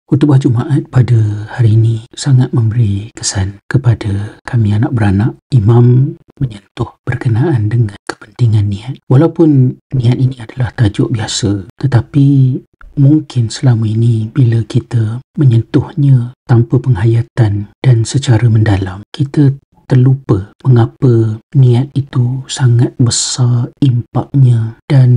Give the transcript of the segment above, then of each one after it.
Khutbah Jumaat pada hari ini sangat memberi kesan kepada kami anak beranak. Imam menyentuh berkenaan dengan kepentingan niat. Walaupun niat ini adalah tajuk biasa, tetapi mungkin selama ini bila kita menyentuhnya tanpa penghayatan dan secara mendalam, kita terlupa mengapa niat itu sangat besar impaknya dan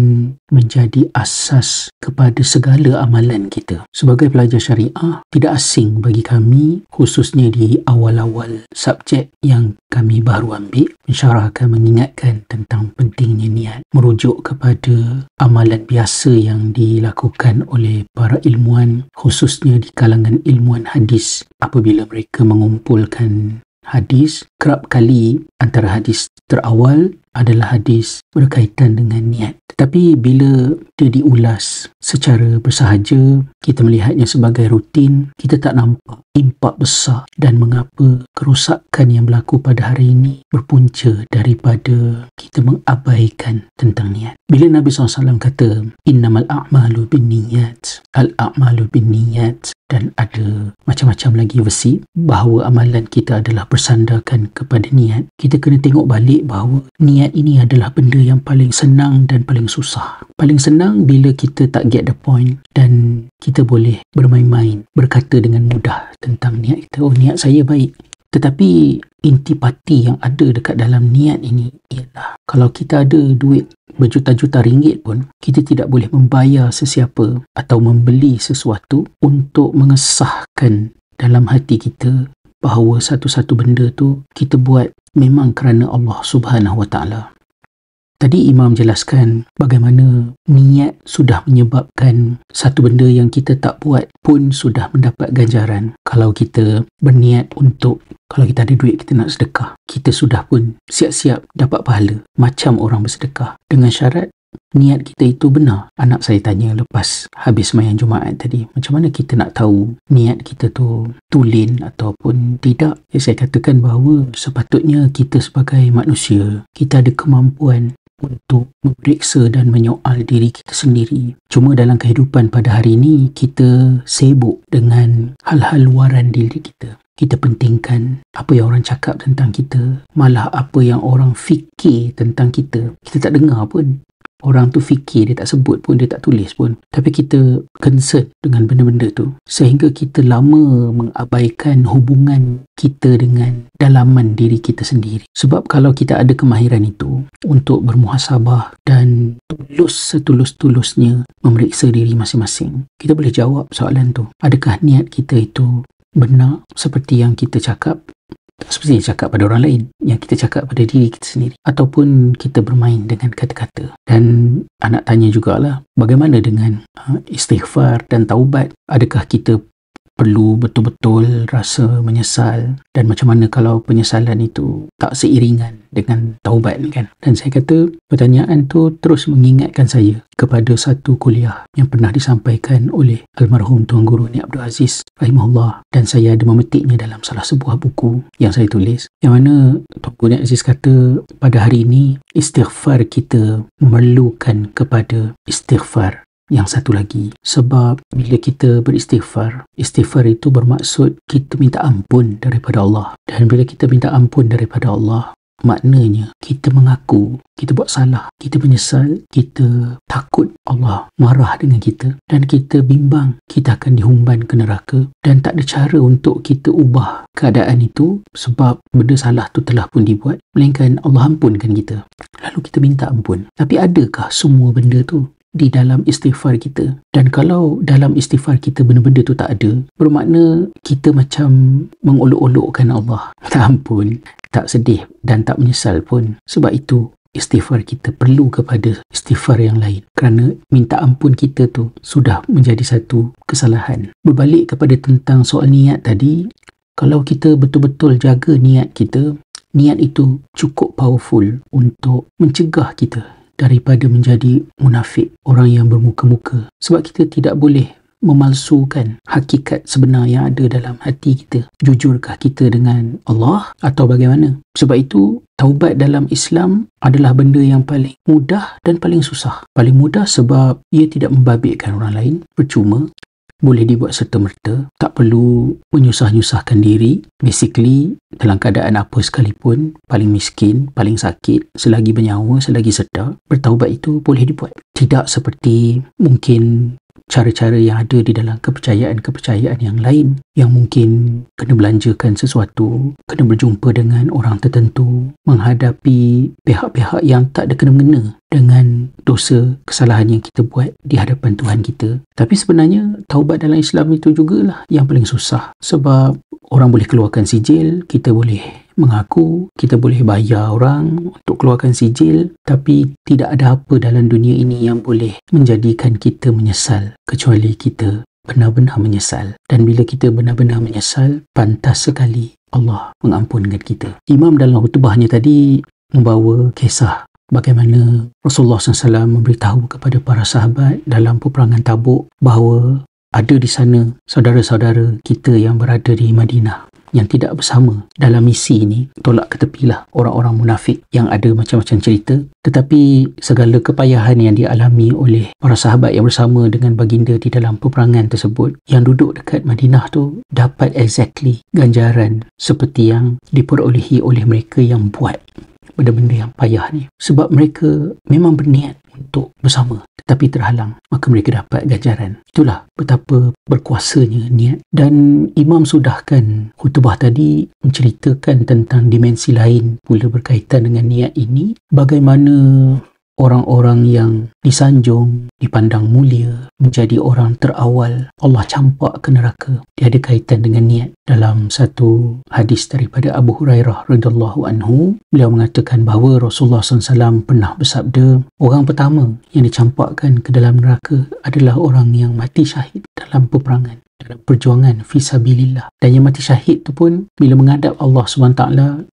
menjadi asas kepada segala amalan kita. Sebagai pelajar syariah, tidak asing bagi kami, khususnya di awal-awal subjek yang kami baru ambil, pensyarah akan mengingatkan tentang pentingnya niat, merujuk kepada amalan biasa yang dilakukan oleh para ilmuwan, khususnya di kalangan ilmuwan hadis. Apabila mereka mengumpulkan hadis, kerap kali antara hadis terawal adalah hadis berkaitan dengan niat. Tetapi bila dia diulas secara bersahaja, kita melihatnya sebagai rutin, kita tak nampak impak besar dan mengapa kerosakan yang berlaku pada hari ini berpunca daripada kita mengabaikan tentang niat. Bila Nabi SAW kata, innamal a'malu binniyat, al-a'malu binniyat, dan ada macam-macam lagi versi bahawa amalan kita adalah bersandarkan kepada niat, kita kena tengok balik bahawa niat ini adalah benda yang paling senang dan paling susah. Paling senang bila kita tak get the point dan kita boleh bermain-main, berkata dengan mudah tentang niat kita. Oh, niat saya baik. Tetapi intipati yang ada dekat dalam niat ini ialah kalau kita ada duit berjuta-juta ringgit pun, kita tidak boleh membayar sesiapa atau membeli sesuatu untuk mengesahkan dalam hati kita bahawa satu-satu benda tu kita buat memang kerana Allah Subhanahu Wa Taala. Tadi Imam jelaskan bagaimana niat sudah menyebabkan satu benda yang kita tak buat pun sudah mendapat ganjaran. Kalau kita berniat untuk, kalau kita ada duit kita nak sedekah, kita sudah pun siap-siap dapat pahala macam orang bersedekah, dengan syarat niat kita itu benar. Anak saya tanya lepas habis sembahyang Jumaat tadi, macam mana kita nak tahu niat kita tu tulen ataupun tidak? Saya katakan bahawa sepatutnya kita sebagai manusia, kita ada kemampuan untuk memeriksa dan menyoal diri kita sendiri. Cuma dalam kehidupan pada hari ini, kita sibuk dengan hal-hal luaran diri kita. Kita pentingkan apa yang orang cakap tentang kita, malah apa yang orang fikir tentang kita. Kita tak dengar pun. Orang tu fikir, dia tak sebut pun, dia tak tulis pun. Tapi kita concern dengan benda-benda tu. Sehingga kita lama mengabaikan hubungan kita dengan dalaman diri kita sendiri. Sebab kalau kita ada kemahiran itu untuk bermuhasabah dan tulus setulus-tulusnya memeriksa diri masing-masing, kita boleh jawab soalan tu. Adakah niat kita itu benar seperti yang kita cakap? Seperti yang cakap pada orang lain, yang kita cakap pada diri kita sendiri, ataupun kita bermain dengan kata-kata. Dan anak tanya jugalah, bagaimana dengan istighfar dan taubat? Adakah kita perlu betul-betul rasa menyesal, dan macam mana kalau penyesalan itu tak seiringan dengan taubat kan? Dan saya kata pertanyaan tu terus mengingatkan saya kepada satu kuliah yang pernah disampaikan oleh almarhum Tuan Guru Ni Abdul Aziz rahimahullah, dan saya ada memetiknya dalam salah sebuah buku yang saya tulis, yang mana Tuan Guru Ni Aziz kata pada hari ini istighfar kita memerlukan kepada istighfar yang satu lagi. Sebab bila kita beristighfar, istighfar itu bermaksud kita minta ampun daripada Allah. Dan bila kita minta ampun daripada Allah, maknanya kita mengaku kita buat salah, kita menyesal, kita takut Allah marah dengan kita, dan kita bimbang kita akan dihumban ke neraka, dan tak ada cara untuk kita ubah keadaan itu sebab benda salah tu telah pun dibuat, melainkan Allah ampunkan kita. Lalu kita minta ampun. Tapi adakah semua benda tu di dalam istighfar kita? Dan kalau dalam istighfar kita benda-benda tu tak ada, bermakna kita macam mengolok-olokkan Allah. Tak ampun, tak sedih dan tak menyesal pun. Sebab itu istighfar kita perlu kepada istighfar yang lain, kerana minta ampun kita tu sudah menjadi satu kesalahan. Berbalik kepada tentang soal niat tadi, kalau kita betul-betul jaga niat kita, niat itu cukup powerful untuk mencegah kita daripada menjadi munafik, orang yang bermuka-muka. Sebab kita tidak boleh memalsukan hakikat sebenar yang ada dalam hati kita. Jujurkah kita dengan Allah atau bagaimana? Sebab itu, taubat dalam Islam adalah benda yang paling mudah dan paling susah. Paling mudah sebab ia tidak membabitkan orang lain, percuma. boleh dibuat serta-merta, tak perlu menyusah-nyusahkan diri. Basically, dalam keadaan apa sekalipun, paling miskin, paling sakit, selagi bernyawa, selagi sedar, bertaubat itu boleh dibuat. Tidak seperti mungkin cara-cara yang ada di dalam kepercayaan-kepercayaan yang lain, yang mungkin kena belanjakan sesuatu, kena berjumpa dengan orang tertentu, menghadapi pihak-pihak yang tak ada kena-mengena dengan dosa kesalahan yang kita buat di hadapan Tuhan kita. Tapi sebenarnya taubat dalam Islam itu jugalah yang paling susah, sebab orang boleh keluarkan sijil, kita boleh mengaku, kita boleh bayar orang untuk keluarkan sijil, tapi tidak ada apa dalam dunia ini yang boleh menjadikan kita menyesal kecuali kita benar-benar menyesal. Dan bila kita benar-benar menyesal, pantas sekali Allah mengampunkan kita. Imam dalam khutbahnya tadi membawa kisah bagaimana Rasulullah SAW memberitahu kepada para sahabat dalam peperangan Tabuk bahawa ada di sana saudara-saudara kita yang berada di Madinah yang tidak bersama dalam misi ini. Tolak ke tepilah orang-orang munafik yang ada macam-macam cerita. Tetapi segala kepayahan yang dialami oleh para sahabat yang bersama dengan baginda di dalam peperangan tersebut, yang duduk dekat Madinah tu, dapat exactly ganjaran seperti yang diperolehi oleh mereka yang buat benda-benda yang payah ni. Sebab mereka memang berniat untuk bersama tetapi terhalang, maka mereka dapat ganjaran. Itulah betapa berkuasanya niat. Dan Imam sudahkan khutbah tadi menceritakan tentang dimensi lain pula berkaitan dengan niat ini. Bagaimana orang-orang yang disanjung, dipandang mulia, menjadi orang terawal Allah campak ke neraka. Dia ada kaitan dengan niat. Dalam satu hadis daripada Abu Hurairah radhiyallahu anhu, beliau mengatakan bahawa Rasulullah SAW pernah bersabda, orang pertama yang dicampakkan ke dalam neraka adalah orang yang mati syahid dalam peperangan, dalam perjuangan fisabilillah. Dan yang mati syahid tu pun bila menghadap Allah SWT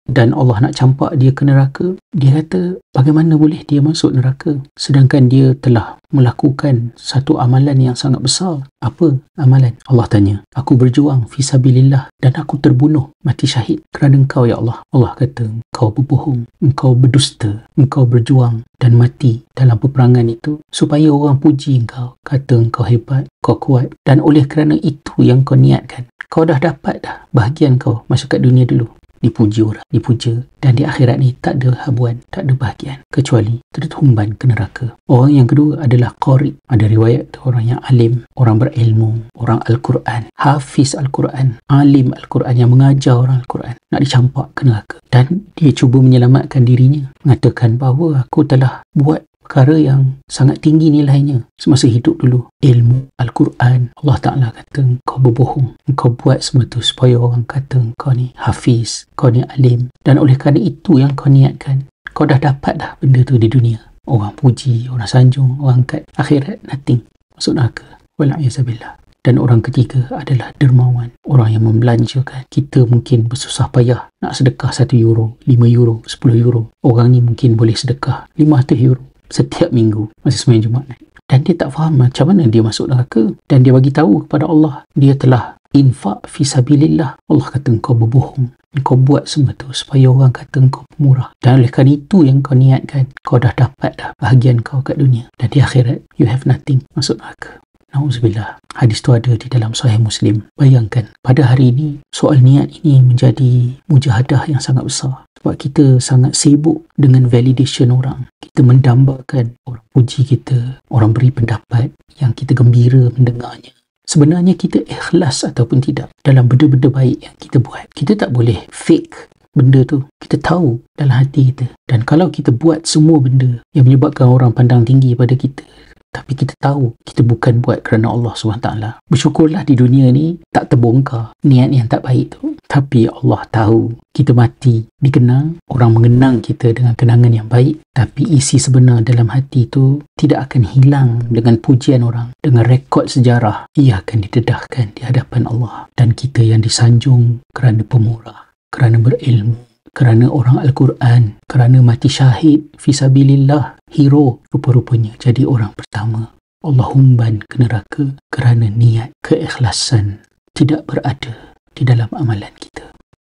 dan Allah nak campak dia ke neraka, dia kata bagaimana boleh dia masuk neraka sedangkan dia telah melakukan satu amalan yang sangat besar. Apa amalan? Allah tanya, aku berjuang fisabilillah dan aku terbunuh, mati syahid kerana engkau ya Allah. Allah kata, engkau berbohong, engkau berdusta, engkau berjuang dan mati dalam peperangan itu supaya orang puji engkau, kata engkau hebat, kau kuat, dan oleh kerana itu yang kau niatkan, kau dah dapat dah bahagian kau masa kat dunia dulu. Dipuji orang, dipuja, dan di akhirat ni tak ada habuan, tak ada bahagian kecuali tertumban ke neraka. Orang yang kedua adalah qari. Ada riwayat tu orang yang alim, orang berilmu, orang Al-Quran, hafiz Al-Quran, alim Al-Quran, yang mengajar orang Al-Quran, nak dicampak ke neraka. Dan dia cuba menyelamatkan dirinya, mengatakan bahawa aku telah buat perkara yang sangat tinggi nilainya semasa hidup dulu, ilmu Al-Quran. Allah Ta'ala kata engkau berbohong, engkau buat semua tu supaya orang kata engkau ni hafiz, kau ni alim, dan oleh kerana itu yang kau niatkan, kau dah dapat dah benda tu di dunia. Orang puji, orang sanjung, orang angkat. Akhirat nothing, masuk neraka. Wal'ayazabillah. Dan orang ketiga adalah dermawan, orang yang membelanjakan. Kita mungkin bersusah payah nak sedekah 1 euro, 5 euro, 10 euro. Orang ni mungkin boleh sedekah 500 euro setiap minggu masa sembahyang Jumaat. Dan dia tak faham macam mana dia masuk neraka. Dan dia bagi tahu kepada Allah, dia telah infak fisabilillah. Allah kata engkau berbohong, engkau buat semua tu supaya orang kata engkau pemurah. Dan oleh kerana itu yang kau niatkan, kau dah dapat dah bahagian kau kat dunia. Dan di akhirat, you have nothing, masuk neraka. Na'udzubillah. Hadis tu ada di dalam Sahih Muslim. Bayangkan, pada hari ini, soal niat ini menjadi mujahadah yang sangat besar. Sebab kita sangat sibuk dengan validation orang. Kita mendambakan orang puji kita, orang beri pendapat yang kita gembira mendengarnya. Sebenarnya kita ikhlas ataupun tidak dalam benda-benda baik yang kita buat. Kita tak boleh fake benda tu. Kita tahu dalam hati kita. Dan kalau kita buat semua benda yang menyebabkan orang pandang tinggi pada kita, tapi kita tahu kita bukan buat kerana Allah SWT, bersyukurlah di dunia ni tak terbongkar niat yang tak baik tu. Tapi Allah tahu kita mati dikenang, orang mengenang kita dengan kenangan yang baik. Tapi isi sebenar dalam hati tu tidak akan hilang dengan pujian orang, dengan rekod sejarah. Ia akan didedahkan di hadapan Allah. Dan kita yang disanjung kerana pemurah, kerana berilmu, kerana orang Al-Quran, kerana mati syahid fisabilillah, hero, rupa-rupanya jadi orang pertama Allah humban ke neraka kerana niat keikhlasan tidak berada di dalam amalan kita.